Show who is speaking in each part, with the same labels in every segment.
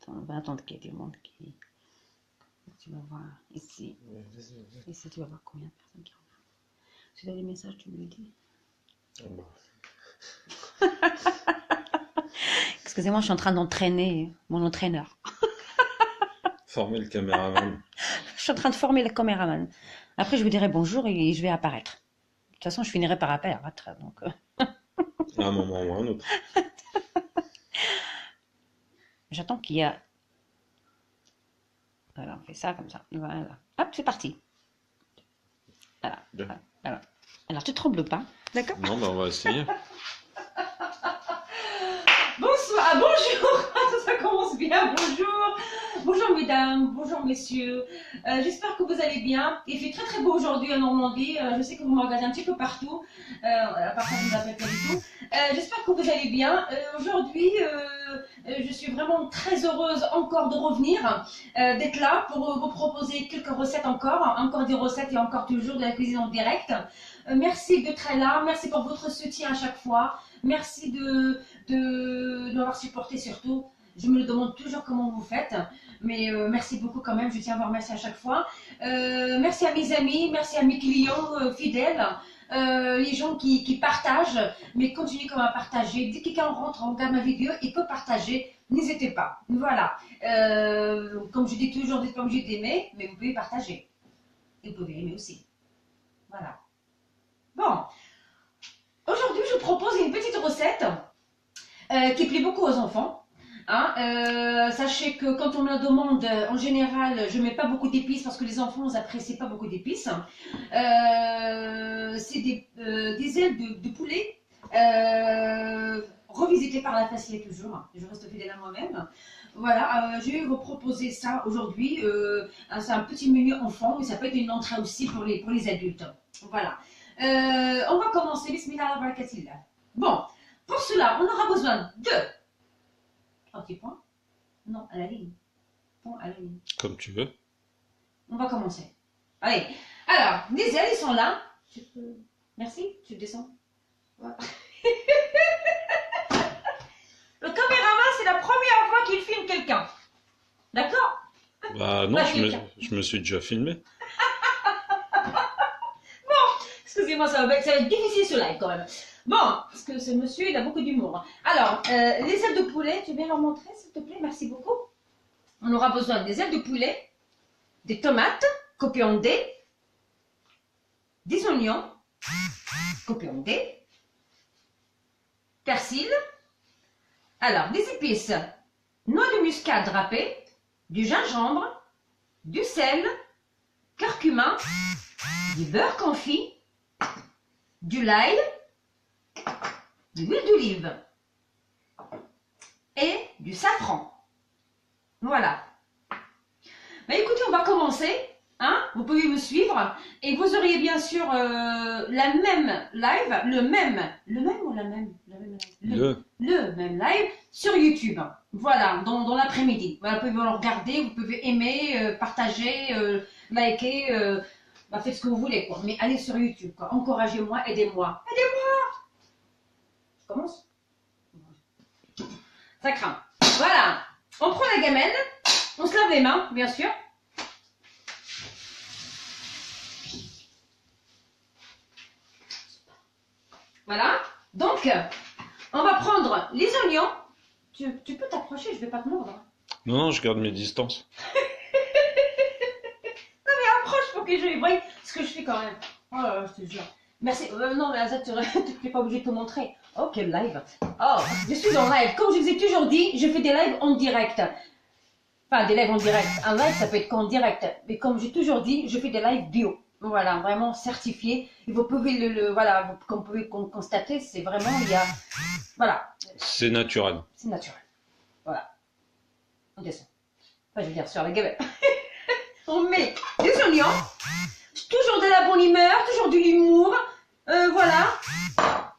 Speaker 1: Attends, on va attendre qu'il y ait du monde qui... Tu vas voir ici.
Speaker 2: Ouais, vas-y, vas-y.
Speaker 1: Ici, tu vas voir combien de personnes qui regardent. Si tu as des messages, tu me le dis.
Speaker 2: Ah bah.
Speaker 1: Excusez-moi, je suis en train d'entraîner mon entraîneur.
Speaker 2: Former le caméraman.
Speaker 1: Je suis en train de former le caméraman. Après, je vous dirai bonjour et je vais apparaître. De toute façon, je finirai par apparaître. Donc,
Speaker 2: À un moment ou à un autre.
Speaker 1: j'attends qu'il y a... Voilà, on fait ça comme ça. Voilà. Hop, c'est parti. Voilà.
Speaker 2: Bien.
Speaker 1: Voilà. Alors, tu trembles pas, d'accord?
Speaker 2: Non, bah on va essayer.
Speaker 1: Bonsoir, ah, bonjour, ça commence bien, bonjour. Bonjour mesdames, bonjour messieurs. J'espère que vous allez bien. Il fait très très beau aujourd'hui en Normandie. Je sais que vous me regardez un petit peu partout. Parfois je ne vous appelle pas du tout. J'espère que vous allez bien. Aujourd'hui, je suis vraiment très heureuse encore de revenir, d'être là pour vous proposer quelques recettes encore des recettes et encore toujours de la cuisine en direct. Merci d'être là, merci pour votre soutien à chaque fois. Merci de m'avoir supporté surtout. Je me le demande toujours comment vous faites, mais merci beaucoup quand même, je tiens à vous remercier à chaque fois. Merci à mes amis, merci à mes clients fidèles, les gens qui partagent, mais continuez quand même à partager. Dès que quelqu'un rentre, regarde ma vidéo, il peut partager, n'hésitez pas. Voilà, comme je dis toujours, vous n'êtes pas obligé d'aimer, mais vous pouvez partager. Et vous pouvez aimer aussi. Voilà. Bon, aujourd'hui je vous propose une petite recette qui plaît beaucoup aux enfants. Hein, sachez que quand on me la demande, en général, je ne mets pas beaucoup d'épices parce que les enfants n'apprécient pas beaucoup d'épices. C'est des ailes de poulet revisitées par la facilité toujours. Je reste fidèle à moi-même. Voilà, je vais vous proposer ça aujourd'hui. C'est un petit menu enfant, mais ça peut être une entrée aussi pour les adultes. Voilà. On va commencer. Bismillah al-barakatillah. Bon, pour cela, on aura besoin de 3 petits points. Non, à la ligne. Point à la ligne.
Speaker 2: Comme tu veux.
Speaker 1: On va commencer. Allez. Alors, les ailes, ils sont là. Tu peux... Merci, tu descends. Voilà. Le caméraman, c'est la première fois qu'il filme quelqu'un. D'accord?
Speaker 2: Bah non,
Speaker 1: Pas
Speaker 2: je
Speaker 1: quelqu'un.
Speaker 2: me suis déjà filmé.
Speaker 1: Excusez-moi, ça va être difficile ce live quand même. Bon, parce que ce monsieur, il a beaucoup d'humour. Alors, les ailes de poulet, tu viens leur montrer, s'il te plaît? Merci beaucoup. On aura besoin des ailes de poulet, des tomates coupées en dés, des oignons coupés en dés, persil, alors des épices, noix de muscade râpée, du gingembre, du sel, curcuma, du beurre confit, du l'ail, de l'huile d'olive et du safran. Voilà. Bah écoutez, on va commencer. Hein, vous pouvez me suivre et vous auriez bien sûr la même live, le même ou la même, le même live sur YouTube. Voilà, dans l'après-midi. Voilà, vous pouvez le regarder, vous pouvez aimer, partager, liker, bah, faites ce que vous voulez quoi. Mais allez sur YouTube quoi. Encouragez-moi, aidez-moi. Aidez-moi. Je commence. Ça craint. Voilà. On prend la gamelle, on se lave les mains, bien sûr. Voilà. Donc, on va prendre les oignons. Tu peux t'approcher, je ne vais pas te mordre.
Speaker 2: Non, non, je garde mes distances.
Speaker 1: Non mais approche pour que je voie ce que je fais quand même. Oh là là, je te jure. Merci. Non mais Azat, tu n'es pas obligé de te montrer. Oh, quel live. Oh, je suis en live. Comme je vous ai toujours dit, je fais des lives en direct. Enfin, des lives en direct. Un live, ça peut être qu'en direct. Mais comme j'ai toujours dit, je fais des lives bio. Voilà, vraiment certifiés. Et vous pouvez voilà, comme vous pouvez constater, c'est vraiment, il y a, voilà.
Speaker 2: C'est naturel.
Speaker 1: C'est naturel. Voilà. On descend. Enfin, je veux dire, sur la gamelle. On met des oignons. Toujours de la bonne humeur, toujours de l'humour. Voilà.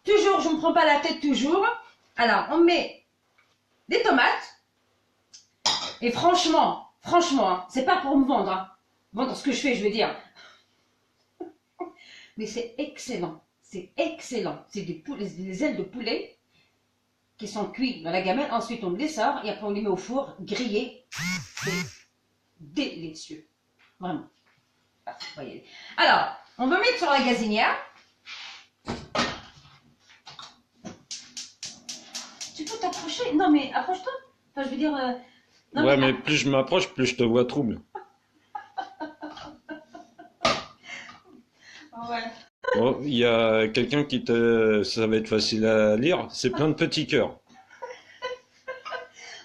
Speaker 1: Toujours, je ne me prends pas la tête toujours. Alors, on met des tomates. Et franchement, hein, c'est pas pour me vendre. Hein. Vendre ce que je fais, je veux dire. Mais c'est excellent. C'est excellent. C'est des ailes de poulet qui sont cuits dans la gamelle. Ensuite, on les sort et après, on les met au four, grillés. C'est délicieux. Vraiment. Ah, voyez. Alors, on va mettre sur la gazinière. Tu peux t'approcher? Non, mais approche-toi. Enfin, je veux dire... non,
Speaker 2: Ouais, mais plus je m'approche, plus je te vois trouble.
Speaker 1: Ouais.
Speaker 2: Oh, il y a quelqu'un qui te... Ça va être facile à lire. C'est plein de petits cœurs.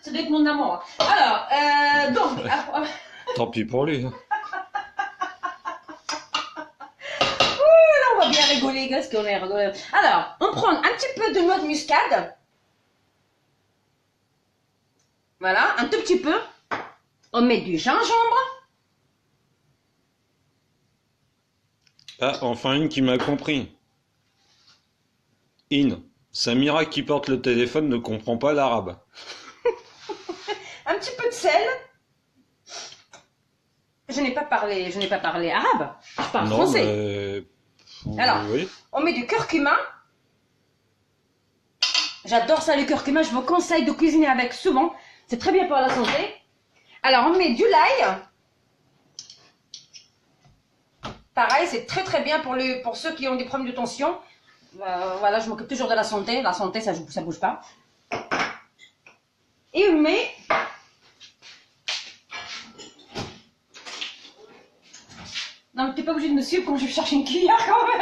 Speaker 1: Ça doit être mon amour. Alors, donc...
Speaker 2: Tant pis pour lui. Hein.
Speaker 1: on va bien rigoler, qu'est-ce qu'on est rigolé. Alors, on prend un petit peu de noix de muscade. Voilà, un tout petit peu. On met du gingembre.
Speaker 2: Ah, enfin une qui m'a compris. Samira qui porte le téléphone ne comprend pas l'arabe.
Speaker 1: Un petit peu de sel. Je n'ai pas parlé arabe. Je parle
Speaker 2: Non,
Speaker 1: français.
Speaker 2: mais...
Speaker 1: Alors,
Speaker 2: oui.
Speaker 1: on met du curcuma. J'adore ça, le curcuma. Je vous conseille de cuisiner avec souvent. C'est très bien pour la santé. Alors, on met du l'ail. Pareil, c'est très très bien pour ceux qui ont des problèmes de tension. Voilà, je m'occupe toujours de la santé. La santé, ça bouge pas. Et on met... Non, mais t'es pas obligé de me suivre quand je cherche une cuillère quand même.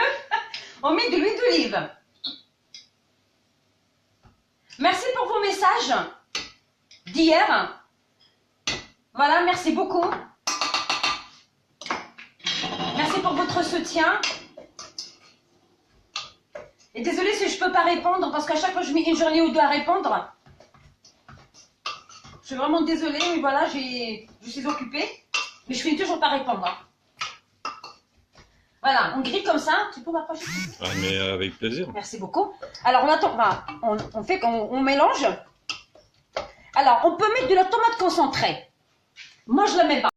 Speaker 1: On met de l'huile d'olive. Merci pour vos messages d'hier. Voilà, merci beaucoup. Merci pour votre soutien. Et désolée si je peux pas répondre parce qu'à chaque fois je mets une journée ou deux à répondre. Je suis vraiment désolée, mais voilà, je suis occupée. Mais je finis toujours par répondre. Voilà, on grille comme ça. Tu peux m'approcher?
Speaker 2: Ah, mais avec plaisir.
Speaker 1: Merci beaucoup. Alors on attend, on mélange. Alors on peut mettre de la tomate concentrée. Moi je la mets pas.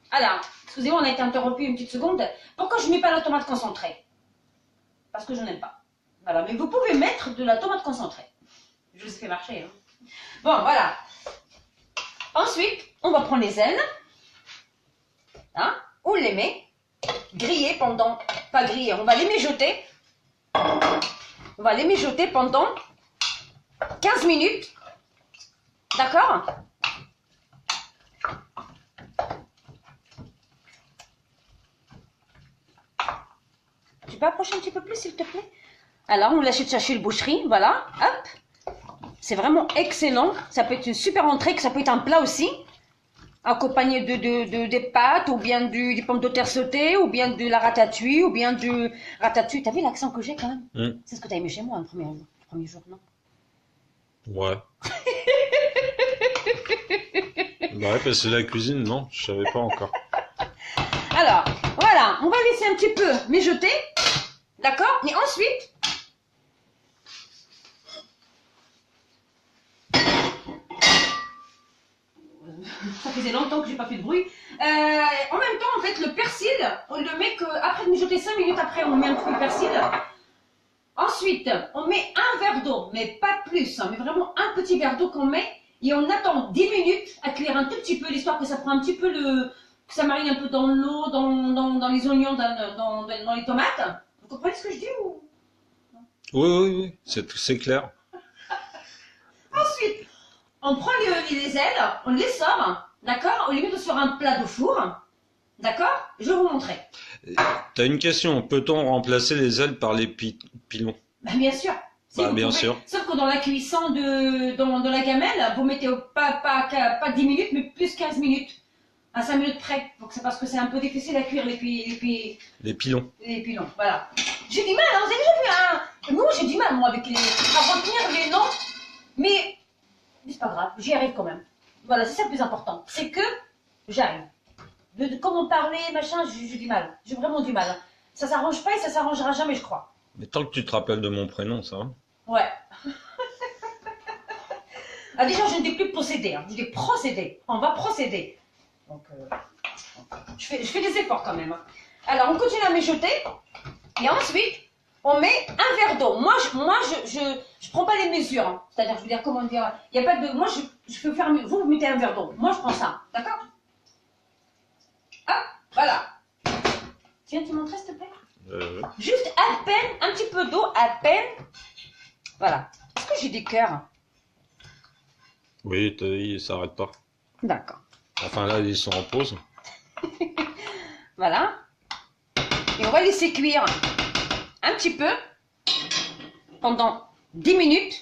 Speaker 1: Alors, excusez-moi, on a été interrompu une petite seconde. Pourquoi je ne mets pas la tomate concentrée? Parce que je n'aime pas. Voilà, mais vous pouvez mettre de la tomate concentrée. Je vous ai fait marcher. Hein. Bon, voilà. Ensuite, on va prendre les ailes. Hein, on les met. Griller pendant... Pas griller, on va les mijoter. On va les mijoter pendant 15 minutes. D'accord? Tu peux approcher un petit peu plus, s'il te plaît? Alors, on l'achète chercher le boucherie, voilà, hop. C'est vraiment excellent. Ça peut être une super entrée, que ça peut être un plat aussi. Accompagné des pâtes, ou bien des pommes de terre sautées, ou bien de la ratatouille, ou bien du ratatouille. T'as vu l'accent que j'ai quand même? C'est ce que t'as aimé chez moi le premier jour, non?
Speaker 2: Ouais. Bah ouais, parce que la cuisine, non, je savais pas encore.
Speaker 1: Alors, voilà, on va laisser un petit peu mijoter, d'accord? Et ensuite, ça faisait longtemps que j'ai pas fait de bruit. En même temps, en fait, le persil, on le met après de mijoter 5 minutes après, on met un petit peu de persil. Ensuite, on met un verre d'eau, mais pas plus, hein, mais vraiment un petit verre d'eau qu'on met, et on attend 10 minutes à cuire un tout petit peu, l'histoire que ça prend un petit peu que ça marine un peu dans l'eau, dans les oignons, dans les tomates. Vous comprenez ce que je dis ou...
Speaker 2: Oui, c'est clair.
Speaker 1: Ensuite, on prend les ailes, on les sort, d'accord? On les met sur un plat de four, d'accord? Je vais vous montrer.
Speaker 2: T'as une question, peut-on remplacer les ailes par les pilons?
Speaker 1: Bah, bien sûr. Si
Speaker 2: Bah,
Speaker 1: vous
Speaker 2: bien
Speaker 1: pouvez.
Speaker 2: sûr.
Speaker 1: Sauf que dans la cuisson dans la gamelle, vous mettez pas 10 minutes, mais plus 15 minutes. À 5 minutes près. Donc c'est parce que c'est un peu difficile à cuire les
Speaker 2: pilons.
Speaker 1: Les pilons, voilà. J'ai du mal, hein, vous avez déjà vu, hein? Nous, j'ai du mal, moi, à retenir les noms. Mais c'est pas grave, j'y arrive quand même. Voilà, c'est ça le plus important. C'est que j'arrive. De comment parler, machin, j'ai du mal. J'ai vraiment du mal. Ça s'arrange pas et ça s'arrangera jamais, je crois.
Speaker 2: Mais tant que tu te rappelles de mon prénom, ça va.
Speaker 1: Ouais. Ah, déjà, je ne dis plus procéder, hein. Je dis procéder. On va procéder. Donc, je fais des efforts quand même. Alors, on continue à mijoter. Et ensuite, on met un verre d'eau. Moi, je prends pas les mesures. Hein. C'est-à-dire, je veux dire, comment dire, il n'y a pas de... Moi, je peux faire... Vous mettez un verre d'eau. Moi, je prends ça. D'accord? Hop, voilà. Tiens, tu montrer, s'il te plaît? Juste à peine, un petit peu d'eau, à peine. Voilà. Est-ce que j'ai des cœurs?
Speaker 2: Oui, il s'arrête pas.
Speaker 1: D'accord.
Speaker 2: Enfin là, ils sont en pause.
Speaker 1: Voilà. Et on va laisser cuire un petit peu pendant 10 minutes.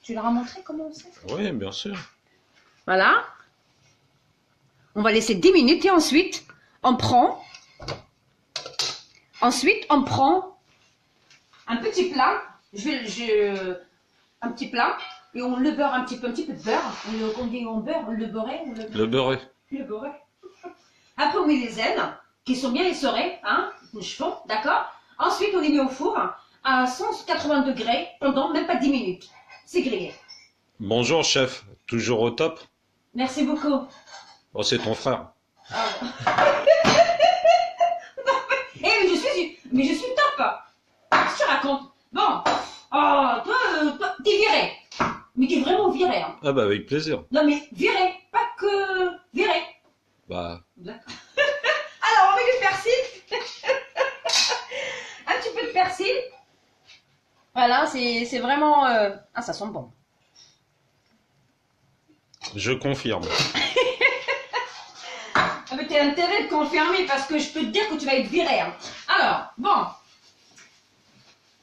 Speaker 1: Tu leur as montré comment on fait?
Speaker 2: Oui, bien sûr.
Speaker 1: Voilà. On va laisser 10 minutes et ensuite, on prend... Ensuite, on prend un petit plat. Un petit plat. Et on le beurre un petit peu de beurre. On beurre, le beurré.
Speaker 2: Le beurré.
Speaker 1: Le beurré. Après, on met les ailes, qui sont bien essorées, hein, je fonds, d'accord. Ensuite, on les met au four à 180 degrés pendant même pas 10 minutes. C'est grillé.
Speaker 2: Bonjour, chef. Toujours au top?
Speaker 1: Merci beaucoup.
Speaker 2: Oh, c'est ton frère.
Speaker 1: Ah. Mais je suis top. Qu'est-ce que tu racontes? Bon. Oh, toi, t'es viré. Mais t'es vraiment viré. Hein.
Speaker 2: Ah bah avec plaisir.
Speaker 1: Non mais viré, pas que viré.
Speaker 2: Bah.
Speaker 1: D'accord. Alors on met du persil. Un petit peu de persil. Voilà, c'est vraiment... Ah, ça sent bon.
Speaker 2: Je confirme.
Speaker 1: Ah, mais t'as intérêt de confirmer parce que je peux te dire que tu vas être viré. Hein. Alors, bon.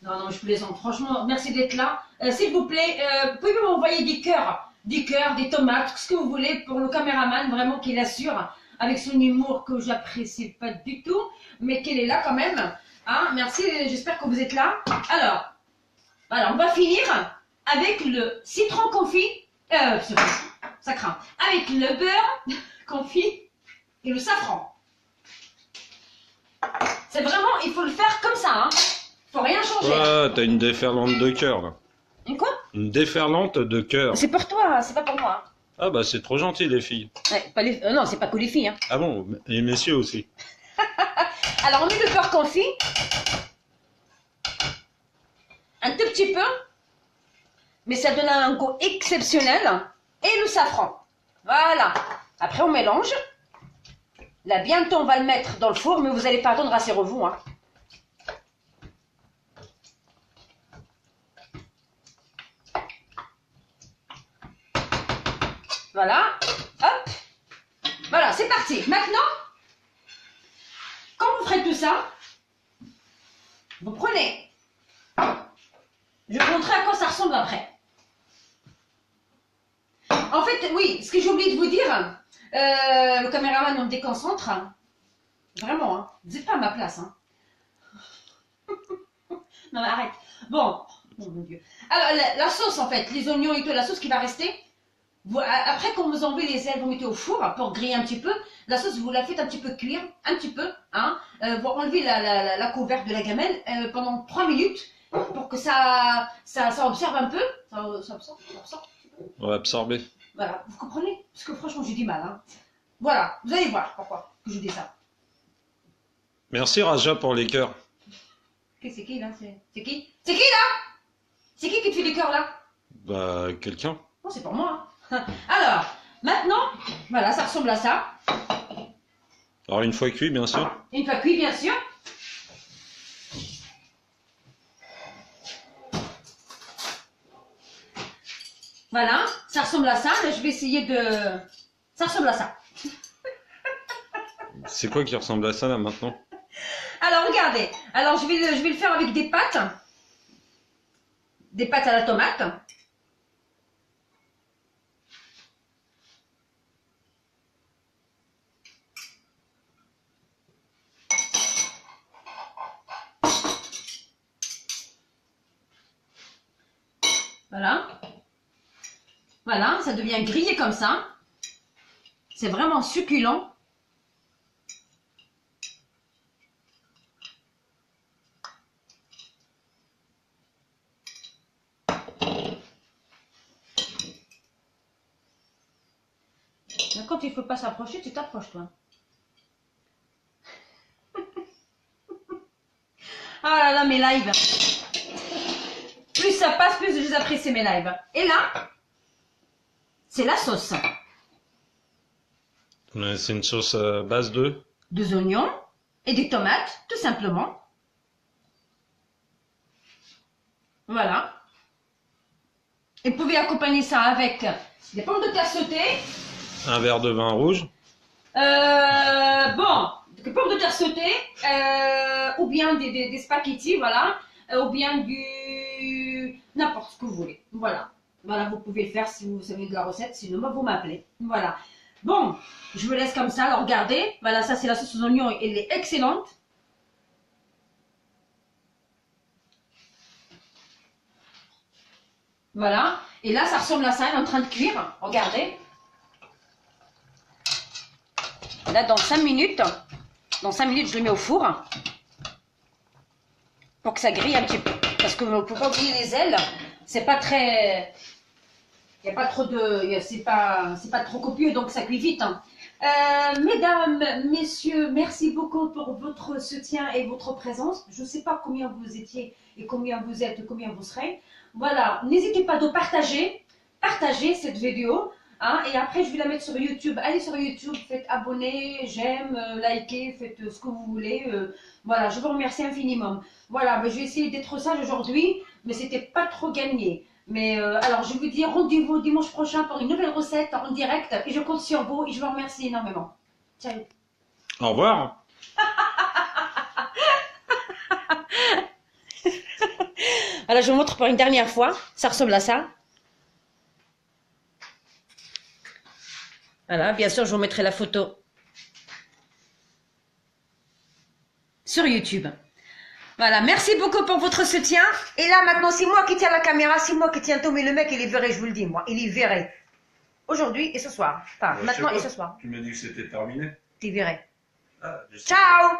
Speaker 1: Non, je plaisante. Franchement, merci d'être là. S'il vous plaît, pouvez-vous m'envoyer des cœurs, des tomates, ce que vous voulez pour le caméraman, vraiment qu'il assure avec son humour que j'apprécie pas du tout, mais qu'il est là quand même. Hein, merci, j'espère que vous êtes là. Alors, voilà, on va finir avec le citron confit. Ça craint. Avec le beurre confit et le safran. C'est vraiment, il faut le faire comme ça, hein. Faut rien changer.
Speaker 2: Ouais, t'as une déferlante de cœur là.
Speaker 1: Une quoi?
Speaker 2: Une déferlante de cœur.
Speaker 1: C'est pour toi, c'est pas pour moi.
Speaker 2: Ah bah c'est trop gentil les filles.
Speaker 1: Ouais, pas les... non, c'est pas que les filles. Hein.
Speaker 2: Ah bon, les messieurs aussi.
Speaker 1: Alors on met le beurre confit. Un tout petit peu. Mais ça donne un goût exceptionnel. Et le safran. Voilà. Après on mélange. Là bientôt on va le mettre dans le four, mais vous allez pas attendre, rassurez-vous. Hein. Voilà, hop, voilà, c'est parti. Maintenant, quand vous ferez tout ça, vous prenez, je vais vous montrer à quoi ça ressemble après. En fait, oui, ce que j'ai oublié de vous dire, le caméraman on me déconcentre, vraiment, hein, vous n'êtes pas à ma place. Hein. Non mais arrête. Bon, oh mon Dieu. Alors, la sauce en fait, les oignons et tout, la sauce qui va rester, après, quand vous enlevez les ailes, vous mettez au four pour griller un petit peu. La sauce, vous la faites un petit peu cuire, un petit peu. Hein, vous enlevez la couvercle de la gamelle pendant 3 minutes pour que ça observe un peu. Ça absorbe.
Speaker 2: On va absorber.
Speaker 1: Voilà, vous comprenez? Parce que franchement, j'ai du mal. Hein. Voilà, vous allez voir pourquoi je dis ça.
Speaker 2: Merci Raja pour les cœurs.
Speaker 1: C'est qui là? C'est qui? C'est qui là? C'est qui te fait des cœurs là?
Speaker 2: Bah quelqu'un.
Speaker 1: Non, c'est pour moi. Hein. Alors, maintenant, voilà, ça ressemble à ça.
Speaker 2: Alors une fois cuit bien sûr.
Speaker 1: Une fois cuit, bien sûr. Voilà, ça ressemble à ça. Là, je vais essayer de... Ça ressemble à ça.
Speaker 2: C'est quoi qui ressemble à ça là maintenant?
Speaker 1: Alors, regardez. Alors, je vais le faire avec des pâtes. Des pâtes à la tomate. Voilà. Voilà, ça devient grillé comme ça. C'est vraiment succulent. Quand il ne faut pas s'approcher, tu t'approches, toi. Ah là là, mes lives. ça passe, plus je les apprécie mes lives. Et là, c'est la sauce.
Speaker 2: C'est une sauce à base de?
Speaker 1: 2 oignons et des tomates, tout simplement. Voilà. Et vous pouvez accompagner ça avec des pommes de terre sautées.
Speaker 2: Un verre de vin rouge.
Speaker 1: Bon, des pommes de terre sautées, ou bien des spaghettis, voilà, ou bien du n'importe ce que vous voulez. Voilà. Voilà, vous pouvez le faire si vous savez de la recette, sinon bah, vous m'appelez. Voilà. Bon, je vous laisse comme ça, alors regardez. Voilà, ça c'est la sauce aux oignons, elle est excellente. Voilà. Et là, ça ressemble à ça, elle est en train de cuire. Regardez. Là, dans 5 minutes, je le mets au four. Pour que ça grille un petit peu. Parce que vous ne pouvez pas oublier les ailes. C'est pas très... Il n'y a pas trop de... C'est pas trop copieux, donc ça cuit vite. Hein. Mesdames, messieurs, merci beaucoup pour votre soutien et votre présence. Je ne sais pas combien vous étiez et combien vous êtes et combien vous serez. Voilà, n'hésitez pas de partager cette vidéo. Hein, et après, je vais la mettre sur YouTube. Allez sur YouTube, faites abonner, j'aime, likez, faites ce que vous voulez. Voilà, je vous remercie infiniment. Voilà, je vais essayer d'être sage aujourd'hui, mais c'était pas trop gagné. Mais alors, je vous dis rendez-vous dimanche prochain pour une nouvelle recette en direct. Et je compte sur vous et je vous remercie énormément. Ciao.
Speaker 2: Au revoir.
Speaker 1: Voilà, je vous montre pour une dernière fois. Ça ressemble à ça. Voilà, bien sûr, je vous mettrai la photo sur YouTube. Voilà, merci beaucoup pour votre soutien. Et là, maintenant, c'est moi qui tiens la caméra, c'est moi qui tiens tout, mais le mec, il est viré, je vous le dis, moi. Il est viré. Aujourd'hui et ce soir. Enfin, maintenant et ce soir.
Speaker 2: Tu m'as dit que c'était terminé.
Speaker 1: T'es viré.
Speaker 2: Ah, je sais.
Speaker 1: Ciao!